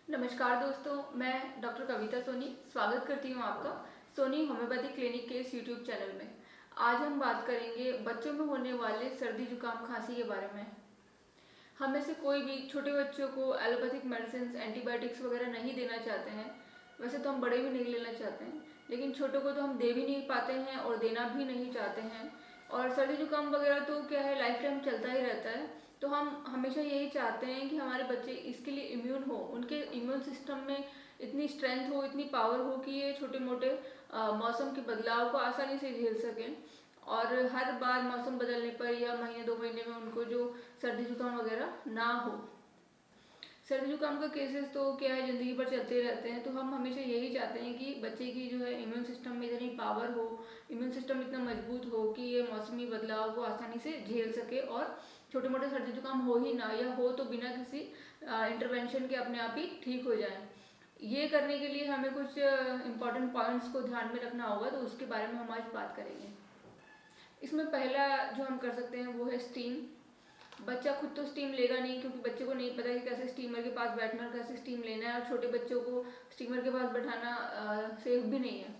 नमस्कार दोस्तों, मैं डॉक्टर कविता सोनी स्वागत करती हूँ आपका सोनी होम्योपैथी क्लिनिक के इस यूट्यूब चैनल में। आज हम बात करेंगे बच्चों में होने वाले सर्दी जुकाम खांसी के बारे में। हम में से कोई भी छोटे बच्चों को एलोपैथिक मेडिसिन एंटीबायोटिक्स वगैरह नहीं देना चाहते हैं। वैसे तो हम बड़े भी नहीं लेना चाहते हैं, लेकिन छोटों को तो हम दे भी नहीं पाते हैं और देना भी नहीं चाहते हैं। और सर्दी जुकाम वगैरह तो क्या है, लाइफ टाइम चलता ही रहता है। तो हम हमेशा यही चाहते हैं कि हमारे बच्चे इसके लिए इम्यून हो, उनके इम्यून सिस्टम में इतनी स्ट्रेंथ हो, इतनी पावर हो कि ये छोटे मोटे मौसम के बदलाव को आसानी से झेल सकें। और हर बार मौसम बदलने पर या महीने 2 महीने में उनको जो सर्दी जुकाम वगैरह ना हो। सर्दी जुकाम का केसेस तो क्या है, ज़िंदगी भर चलते रहते हैं। तो हम हमेशा यही चाहते हैं कि बच्चे की जो है इम्यून सिस्टम में इतनी पावर हो, इम्यून सिस्टम इतना मजबूत हो कि ये मौसमी बदलाव को आसानी से झेल सके और छोटे मोटे सर्दी जुकाम हो ही ना, या हो तो बिना किसी इंटरवेंशन के अपने आप ही ठीक हो जाए। ये करने के लिए हमें कुछ इंपॉर्टेंट पॉइंट्स को ध्यान में रखना होगा, तो उसके बारे में हम आज बात करेंगे। इसमें पहला जो हम कर सकते हैं वो है स्टीम। बच्चा खुद तो स्टीम लेगा नहीं, क्योंकि बच्चे को नहीं पता कि कैसे स्टीमर के पास बैठना और कैसे स्टीम लेना है, और छोटे बच्चों को स्टीमर के पास बैठाना सेफ भी नहीं है।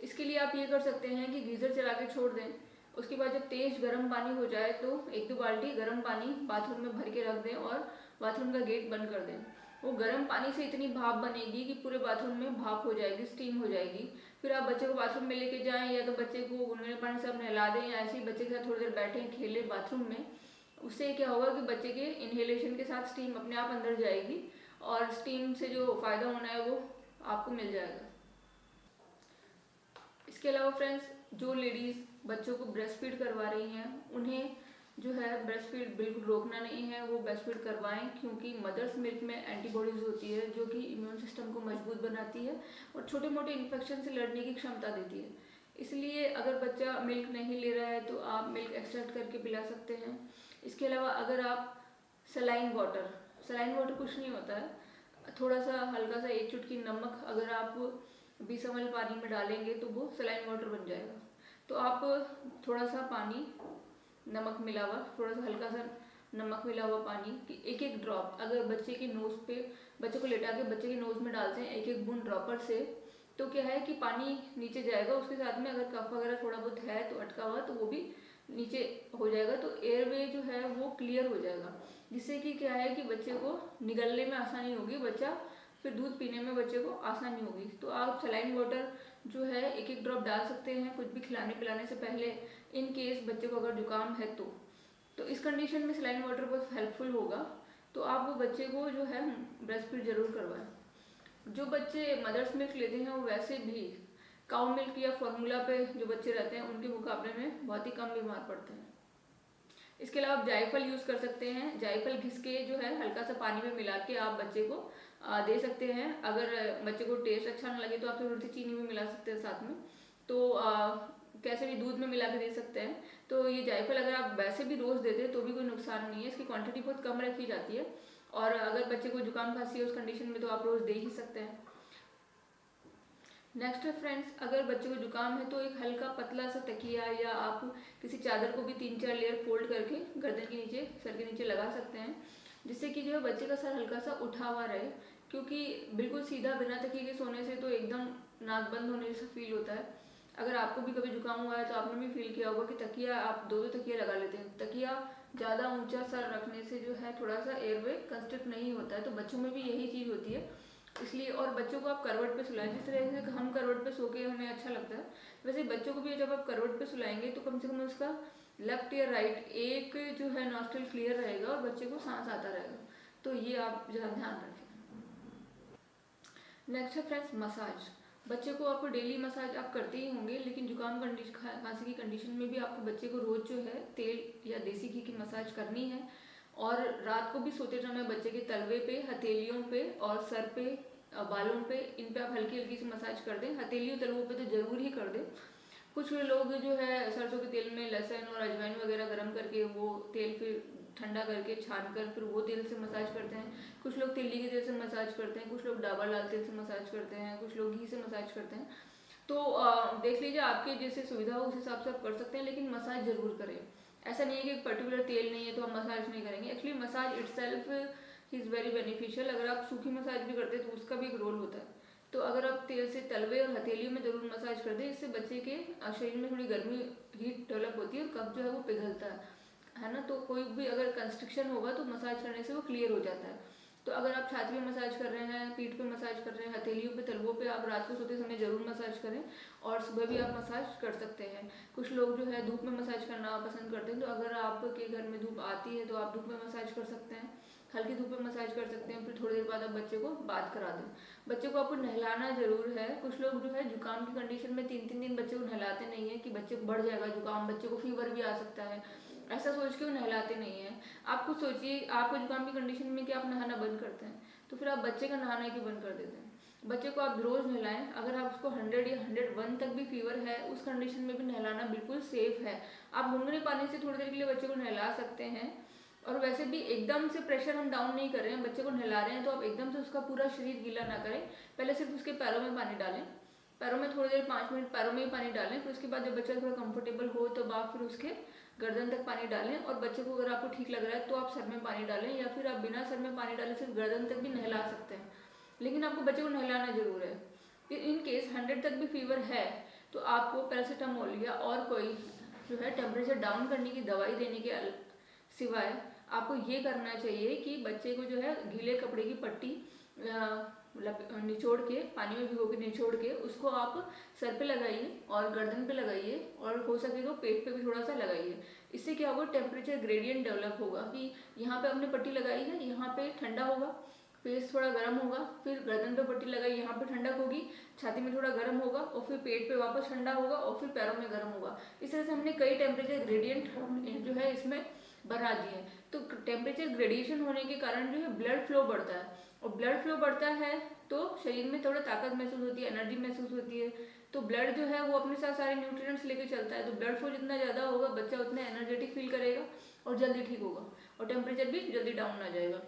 इसके लिए आप ये कर सकते हैं कि गीज़र चला के छोड़ दें। उसके बाद जब तेज़ गर्म पानी हो जाए तो 1-2 बाल्टी गर्म पानी बाथरूम में भर के रख दें और बाथरूम का गेट बंद कर दें। वो गर्म पानी से इतनी भाप बनेगी कि पूरे बाथरूम में भाप हो जाएगी, स्टीम हो जाएगी। फिर आप बच्चे को बाथरूम में लेके जाएं, या तो बच्चे को गुनगुने पानी से आप नहला दें, या ऐसे ही बच्चे के साथ थोड़ी देर बैठें, खेलें बाथरूम में। उससे क्या होगा कि बच्चे के इनहेलेशन के साथ स्टीम अपने आप अंदर जाएगी और स्टीम से जो फ़ायदा होना है वो आपको मिल जाएगा। इसके अलावा फ्रेंड्स, जो लेडीज़ बच्चों को ब्रेस्ट फीड करवा रही हैं, उन्हें जो है ब्रेस्ट फीड बिल्कुल रोकना नहीं है, वो ब्रेस्ट फीड करवाएं, क्योंकि मदर्स मिल्क में एंटीबॉडीज़ होती है जो कि इम्यून सिस्टम को मजबूत बनाती है और छोटे मोटे इन्फेक्शन से लड़ने की क्षमता देती है। इसलिए अगर बच्चा मिल्क नहीं ले रहा है तो आप मिल्क एक्सट्रैक्ट करके पिला सकते हैं। इसके अलावा अगर आप सलाइन वाटर कुछ नहीं होता है, थोड़ा सा हल्का सा 1 चुटकी नमक अगर आप 20 ml पानी में डालेंगे तो वो सलाइन वाटर बन जाएगा। तो आप थोड़ा सा पानी, नमक मिला हुआ, थोड़ा सा हल्का सा नमक मिला हुआ पानी की 1-1 ड्रॉप अगर बच्चे के नोज़ पे, बच्चे को लेटा के बच्चे के नोज़ में डालते हैं 1-1 बूंद ड्रॉपर से, तो क्या है कि पानी नीचे जाएगा। उसके साथ में अगर कफ वगैरह थोड़ा बहुत है तो अटका हुआ, तो वो भी नीचे हो जाएगा। तो एयरवे जो है वो क्लियर हो जाएगा, जिससे कि क्या है कि बच्चे को निगलने में आसानी होगी, बच्चा फिर दूध पीने में बच्चे को आसानी होगी। तो आप सलाइन वाटर जो है 1-1 ड्रॉप डाल सकते हैं कुछ भी खिलाने पिलाने से पहले, इन केस बच्चे को अगर जुकाम है तो इस कंडीशन में सलाइन वाटर बहुत हेल्पफुल होगा। तो आप वो बच्चे को जो है ब्रेस्ट फीड जरूर करवाएं। जो बच्चे मदर्स मिल्क लेते हैं वो वैसे भी काउ मिल्क या फॉर्मूला पे जो बच्चे रहते हैं उनके मुकाबले में बहुत ही कम बीमार पड़ते हैं। इसके अलावा आप जायफल यूज़ कर सकते हैं। जायफल घिस के जो है हल्का सा पानी में मिला के आप बच्चे को दे सकते हैं। अगर बच्चे को टेस्ट अच्छा ना लगे तो आप थोड़ी सी चीनी भी मिला सकते हैं साथ में। तो कैसे भी दूध में मिला के दे सकते हैं। तो ये जायफल अगर आप वैसे भी रोज़ देते हैं तो भी कोई नुकसान नहीं है, इसकी क्वांटिटी बहुत कम रखी जाती है। और अगर बच्चे को जुकाम खांसी है उस कंडीशन में तो आप रोज़ दे ही सकते हैं। नेक्स्ट है फ्रेंड्स, अगर बच्चे को जुकाम है तो एक हल्का पतला सा तकिया या आप किसी चादर को भी 3-4 लेयर फोल्ड करके गर्दन के नीचे, सर के नीचे लगा सकते हैं, जिससे कि जो है बच्चे का सर हल्का सा उठा हुआ रहे। क्योंकि बिल्कुल सीधा बिना तकिए के सोने से तो एकदम नाक बंद होने जैसा फील होता है। अगर आपको भी कभी जुकाम हुआ है तो आपने भी फील किया होगा कि तकिया, आप 2-2 तकिया लगा लेते हैं। तकिया ज़्यादा ऊंचा सर रखने से जो है थोड़ा सा एयरवे कंस्ट्रिक्ट नहीं होता है, तो बच्चों में भी यही चीज़ होती है इसलिए। और बच्चों को आप करवट पे सुलाएं, जिस तरह से हम करवट पे सो के हमें अच्छा लगता है, वैसे बच्चों को भी जब आप करवट पे सुलाएंगे तो कम से कम उसका लेफ्ट या राइट एक जो है नॉस्ट्रिल क्लियर रहेगा और बच्चे को सांस आता रहेगा। तो ये आप जरा ध्यान रखें। नेक्स्ट है फ्रेंड्स मसाज। बच्चे को आपको डेली मसाज आप करते ही होंगे, लेकिन जुकाम कंडीशन, खांसी की कंडीशन में भी आपको बच्चे को रोज़ जो है तेल या देसी घी की मसाज करनी है। और रात को भी सोते समय बच्चे के तलवे पे, हथेलियों पे और सर पे, बालों पे, इन पे आप हल्की हल्की सी मसाज कर दें। हथेलियों तलवों पे तो ज़रूर ही कर दें। कुछ लोग जो है सरसों के तेल में लहसुन और अजवाइन वगैरह गर्म करके वो तेल फिर ठंडा करके छान कर फिर वो तेल से मसाज करते हैं। कुछ लोग तिल्ली के तेल से मसाज करते हैं, कुछ लोग डाबर लाल तेल से मसाज करते हैं, कुछ लोग घी से मसाज करते हैं। तो देख लीजिए आपके जैसे सुविधा हो उस हिसाब से आप कर सकते हैं, लेकिन मसाज जरूर करें। ऐसा नहीं है कि एक पर्टिकुलर तेल नहीं है तो हम मसाज नहीं करेंगे। Actually massage itself he is very beneficial. अगर आप सूखी मसाज भी करते हैं तो उसका भी एक रोल होता है। तो अगर आप तेल से तलवे और हथेलियों में ज़रूर मसाज कर दें, इससे बच्चे के शरीर में थोड़ी गर्मी हीट डेवलप होती है और कफ जो है वो पिघलता है ना। तो कोई भी अगर कंस्ट्रिक्शन होगा तो मसाज करने से वो क्लियर हो जाता है। तो अगर आप छाती पे मसाज कर रहे हैं, पीठ पे मसाज कर रहे हैं, हथेलियों पे, तलवों पे, आप रात को सोते समय ज़रूर मसाज करें और सुबह भी आप मसाज कर सकते हैं। कुछ लोग जो है धूप में मसाज करना पसंद करते हैं, तो अगर आपके घर में धूप आती है तो आप धूप में मसाज कर सकते हैं, हल्की धूप में मसाज कर सकते हैं। फिर थोड़ी देर बाद आप बच्चे को बात करा दें। बच्चे को आपको नहलाना जरूर है। कुछ लोग जो है जुकाम की कंडीशन में 3-3 दिन बच्चे को नहलाते नहीं है कि बच्चे को बढ़ जाएगा जुकाम, बच्चे को फीवर भी आ सकता है, ऐसा सोच के वो नहलाते नहीं है। आप खुद सोचिए, आपको जुकाम की कंडीशन में कि आप नहाना बंद करते हैं, तो फिर आप बच्चे का नहाना क्यों बंद कर देते हैं? बच्चे को आप रोज़ नहलाएं। अगर आप उसको 100 या 101 तक भी फीवर है, उस कंडीशन में भी नहलाना बिल्कुल सेफ है। आप गुनगुने पानी से थोड़ी देर के लिए बच्चे को नहला सकते हैं। और वैसे भी एकदम से प्रेशर हम डाउन नहीं कर रहे हैं, बच्चे को नहला रहे हैं तो आप एकदम से उसका पूरा शरीर गीला ना करें। पहले सिर्फ उसके पैरों में पानी डालें, पैरों में थोड़ी देर 5 मिनट पैरों में ही पानी डालें। फिर उसके बाद जब बच्चा थोड़ा कंफर्टेबल हो तो आप फिर उसके गर्दन तक पानी डालें। और बच्चे को अगर आपको ठीक लग रहा है तो आप सर में पानी डालें, या फिर आप बिना सर में पानी डालें सिर्फ गर्दन तक भी नहला सकते हैं। लेकिन आपको बच्चे को नहलाना जरूर है। फिर इन केस 100 तक भी फीवर है तो आपको पैरासीटामोल या और कोई जो है टेम्परेचर डाउन करने की दवाई देने के सिवाय आपको ये करना चाहिए कि बच्चे को जो है गीले कपड़े की पट्टी निचोड़ के, पानी में भिगो के निचोड़ के उसको आप सर पे लगाइए और गर्दन पे लगाइए, और हो सके तो पेट पे भी थोड़ा सा लगाइए। इससे क्या होगा, टेम्परेचर ग्रेडियंट डेवलप होगा कि यहाँ पे हमने पट्टी लगाई है, यहाँ पे ठंडा होगा, फेस थोड़ा गर्म होगा, फिर गर्दन पे पट्टी लगाई, यहाँ पे ठंडक होगी, छाती में थोड़ा गर्म होगा, और फिर पेट पे वापस ठंडा होगा, और फिर पैरों में गर्म होगा। इस तरह से हमने कई टेम्परेचर ग्रेडियंट जो है इसमें बना दिए। तो टेम्परेचर ग्रेडिएशन होने के कारण जो है ब्लड फ्लो बढ़ता है, और ब्लड फ्लो बढ़ता है तो शरीर में थोड़ा ताकत महसूस होती है, एनर्जी महसूस होती है। तो ब्लड जो है वो अपने साथ सारे न्यूट्रिएंट्स लेके चलता है, तो ब्लड फ्लो जितना ज़्यादा होगा बच्चा उतना एनर्जेटिक फील करेगा और जल्दी ठीक होगा, और टेम्परेचर भी जल्दी डाउन आ जाएगा।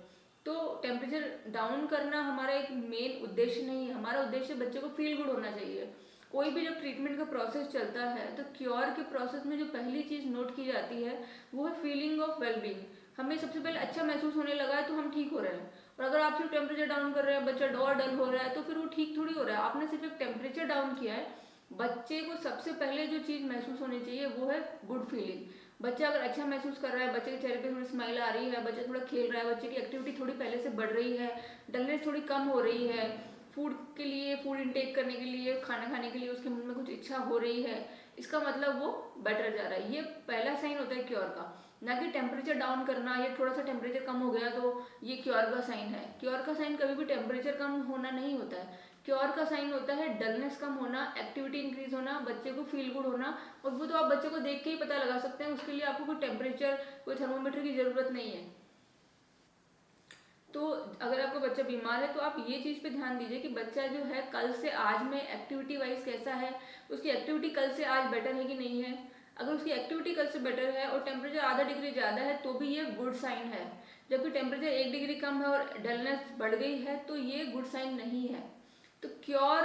तो टेम्परेचर डाउन करना हमारा एक मेन उद्देश्य नहीं है। हमारा उद्देश्य बच्चे को फील गुड होना चाहिए। कोई भी जब ट्रीटमेंट का प्रोसेस चलता है तो क्योर के प्रोसेस में जो पहली चीज़ नोट की जाती है वो है फीलिंग ऑफ वेलबींग। हमें सबसे पहले अच्छा महसूस होने लगा है तो हम ठीक हो रहे हैं। और अगर आप सिर्फ टेम्परेचर डाउन कर रहे हैं, बच्चा और डल हो रहा है, तो फिर वो ठीक थोड़ी हो रहा है। आपने सिर्फ एक टेम्परेचर डाउन किया है। बच्चे को सबसे पहले जो चीज़ महसूस होनी चाहिए वो है गुड फीलिंग। बच्चा अगर अच्छा महसूस कर रहा है, बच्चे के चेहरे पे थोड़ी स्माइल आ रही है, बच्चा थोड़ा खेल रहा है, बच्चे की एक्टिविटी थोड़ी पहले से बढ़ रही है, डलनेस थोड़ी कम हो रही है, फूड के लिए, फूड इंटेक करने के लिए, खाना खाने के लिए उसके मन में कुछ इच्छा हो रही है, इसका मतलब वो बेटर जा रहा है। ये पहला साइन होता है क्योर का, ना कि टेम्परेचर डाउन करना या थोड़ा सा टेम्परेचर कम हो गया तो ये क्योर का साइन है। क्योर का साइन कभी भी टेम्परेचर कम होना नहीं होता है। क्योर का साइन होता है डलनेस कम होना, एक्टिविटी इंक्रीज होना, बच्चे को फील गुड होना। और वो तो आप बच्चे को देख के ही पता लगा सकते हैं, उसके लिए आपको कोई टेम्परेचर, कोई थर्मोमीटर की ज़रूरत नहीं है। तो अगर आपका बच्चा बीमार है तो आप ये चीज़ पे ध्यान दीजिए कि बच्चा जो है कल से आज में एक्टिविटी वाइज कैसा है, उसकी एक्टिविटी कल से आज बेटर है कि नहीं है। अगर उसकी एक्टिविटी कल से बेटर है और टेम्परेचर आधा डिग्री ज़्यादा है तो भी ये गुड साइन है। जबकि टेम्परेचर 1 डिग्री कम है और डलनेस बढ़ गई है तो ये गुड साइन नहीं है। तो क्योर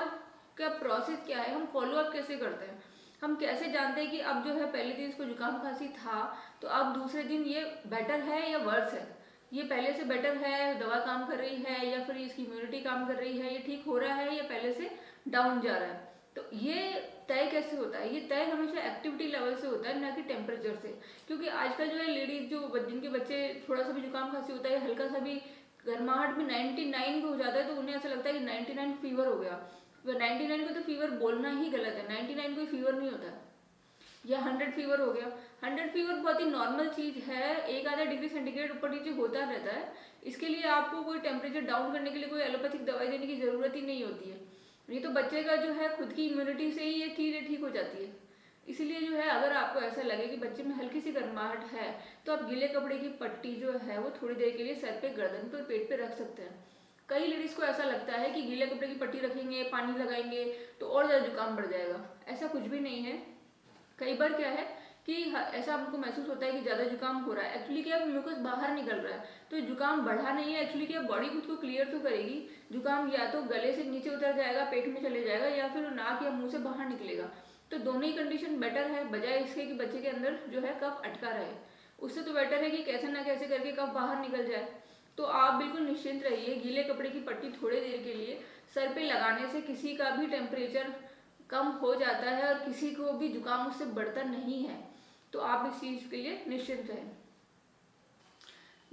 का प्रोसेस क्या है, हम फॉलो अप कैसे करते हैं, हम कैसे जानते हैं कि अब जो है पहले दिन इसको जुकाम खांसी था तो अब दूसरे दिन ये बेटर है या वर्स है, ये पहले से बेटर है, दवा काम कर रही है, या फिर इसकी इम्यूनिटी काम कर रही है, ये ठीक हो रहा है या पहले से डाउन जा रहा है। तो ये तय कैसे होता है, ये तय हमेशा एक्टिविटी लेवल से होता है, ना कि टेम्परेचर से। क्योंकि आजकल जो है लेडीज जो जिनके बच्चे थोड़ा सा भी जुकाम खांसी होता है, हल्का सा भी गर्माहट में 99 पे हो जाता है तो उन्हें ऐसा लगता है कि 99 फीवर हो गया। 99 को तो फीवर बोलना ही गलत है, 99 कोई फीवर नहीं होता है। या 100 फीवर हो गया, 100 फीवर बहुत ही नॉर्मल चीज़ है, 1-आधा डिग्री सेंटीग्रेड ऊपर नीचे होता रहता है। इसके लिए आपको कोई टेम्परेचर डाउन करने के लिए कोई एलोपैथिक दवाई देने की ज़रूरत ही नहीं होती है। नहीं तो बच्चे का जो है खुद की इम्यूनिटी से ही ये चीज़ें ठीक हो जाती है। इसीलिए जो है अगर आपको ऐसा लगे कि बच्चे में हल्की सी गर्माहट है तो आप गीले कपड़े की पट्टी जो है वो थोड़ी देर के लिए सर पे, गर्दन पे, पेट पे रख सकते हैं। कई लेडीज़ को ऐसा लगता है कि गीले कपड़े की पट्टी रखेंगे, पानी लगाएंगे तो और ज़्यादा जुकाम बढ़ जाएगा। ऐसा कुछ भी नहीं है। कई बार क्या है कि ऐसा हमको महसूस होता है कि ज़्यादा जुकाम हो रहा है, एक्चुअली क्या म्यूकस बाहर निकल रहा है, तो जुकाम बढ़ा नहीं है। एक्चुअली क्या बॉडी खुद को क्लियर तो करेगी, जुकाम या तो गले से नीचे उतर जाएगा, पेट में चले जाएगा, या फिर नाक या मुंह से बाहर निकलेगा। तो दोनों ही कंडीशन बेटर है, बजाय इसके कि बच्चे के अंदर जो है कफ अटका रहे। उससे तो बेटर है कि कैसे ना कैसे करके कफ बाहर निकल जाए। तो आप बिल्कुल निश्चिंत रहिए, गीले कपड़े की पट्टी थोड़ी देर के लिए सर पे लगाने से किसी का भी टेम्परेचर कम हो जाता है और किसी को भी जुकाम उससे बढ़ता नहीं है। तो आप इस चीज़ के लिए निश्चिंत रहें।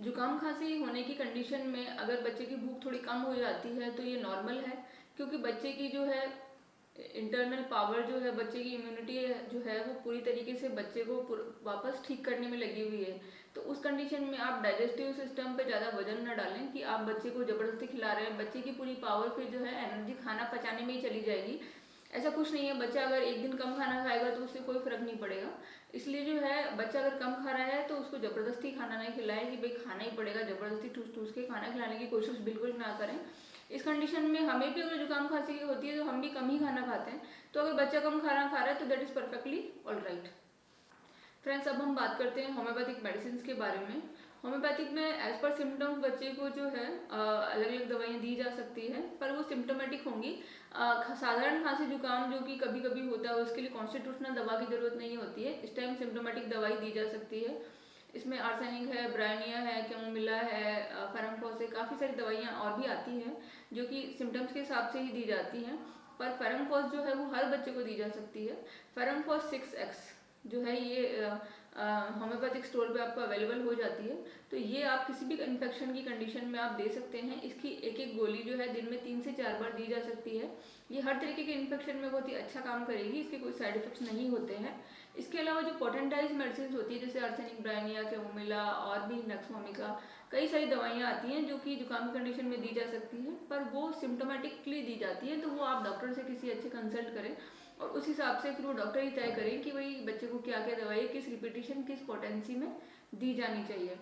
जुकाम खांसी होने की कंडीशन में अगर बच्चे की भूख थोड़ी कम हो जाती है तो ये नॉर्मल है, क्योंकि बच्चे की जो है इंटरनल पावर जो है, बच्चे की इम्यूनिटी जो है वो पूरी तरीके से बच्चे को वापस ठीक करने में लगी हुई है। तो उस कंडीशन में आप डाइजेस्टिव सिस्टम पे ज़्यादा वजन न डालें कि आप बच्चे को ज़बरदस्ती खिला रहे हैं। बच्चे की पूरी पावर फिर जो है एनर्जी खाना पचाने में ही चली जाएगी। ऐसा कुछ नहीं है, बच्चा अगर एक दिन कम खाना खाएगा तो उससे कोई फर्क नहीं पड़ेगा। इसलिए जो है बच्चा अगर कम खा रहा है तो उसको ज़बरदस्ती खाना नहीं खिलाएं कि भाई खाना ही पड़ेगा, ज़बरदस्ती ठूस ठूस के खाना खिलाने की कोशिश बिल्कुल ना करें। इस कंडीशन में हमें भी अगर जुकाम खांसी होती है तो हम भी कम ही खाना खाते हैं। तो अगर बच्चा कम खाना खा रहा है तो that is perfectly all right. Friends, अब हम बात करते हैं होम्योपैथिक मेडिसिन के बारे में। होम्योपैथिक में एज पर सिम्टम्स बच्चे को जो है अलग अलग दवाइयाँ दी जा सकती है, पर वो सिम्टोमेटिक होंगी। साधारण खांसी जुकाम जो कि कभी कभी होता है उसके लिए कॉन्स्टिट्यूशनल दवा की जरूरत नहीं होती है, इस टाइम सिम्टोमेटिक दवाई दी जा सकती है। इसमें आर्सेनिक है, ब्रायनिया है, कैमोमिला है, फेरमफॉस है, काफ़ी सारी दवाइयाँ और भी आती हैं जो कि सिम्टम्स के हिसाब से ही दी जाती हैं। पर फेरमफॉस जो है वो हर बच्चे को दी जा सकती है। फेरमफॉस 6X जो है ये होम्योपैथिक स्टोर पे आपको अवेलेबल हो जाती है। तो ये आप किसी भी इन्फेक्शन की कंडीशन में आप दे सकते हैं। इसकी एक एक गोली जो है दिन में 3 से 4 बार दी जा सकती है। ये हर तरीके के इन्फेक्शन में बहुत ही अच्छा काम करेगी, इसके कोई साइड इफेक्ट्स नहीं होते हैं। इसके अलावा जो पोटेंटाइज मेडिसिन होती है जैसे आर्सेनिक, ब्रायनिया, कैमोमिला और भी नक्सवामिका, कई सारी दवाइयाँ आती हैं जो कि जुकाम की कंडीशन में दी जा सकती हैं, पर वो सिम्टोमेटिकली दी जाती है। तो वो आप डॉक्टर से किसी अच्छे कंसल्ट करें और उस हिसाब से फिर वो डॉक्टर ही तय करें कि भाई बच्चे को क्या क्या दवाई किस रिपीटिशन किस पोटेंसी में दी जानी चाहिए।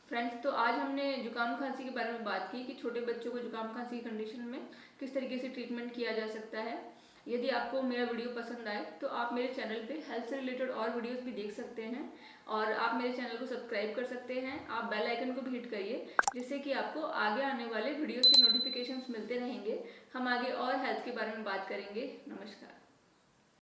फ्रेंड्स, तो आज हमने जुकाम खांसी के बारे में बात की कि छोटे बच्चों को जुकाम खांसी की कंडीशन में किस तरीके से ट्रीटमेंट किया जा सकता है। यदि आपको मेरा वीडियो पसंद आए तो आप मेरे चैनल पे हेल्थ से रिलेटेड और वीडियोस भी देख सकते हैं और आप मेरे चैनल को सब्सक्राइब कर सकते हैं। आप बेल आइकन को भी हिट करिए जिससे कि आपको आगे आने वाले वीडियोस के नोटिफिकेशंस मिलते रहेंगे। हम आगे और हेल्थ के बारे में बात करेंगे। नमस्कार।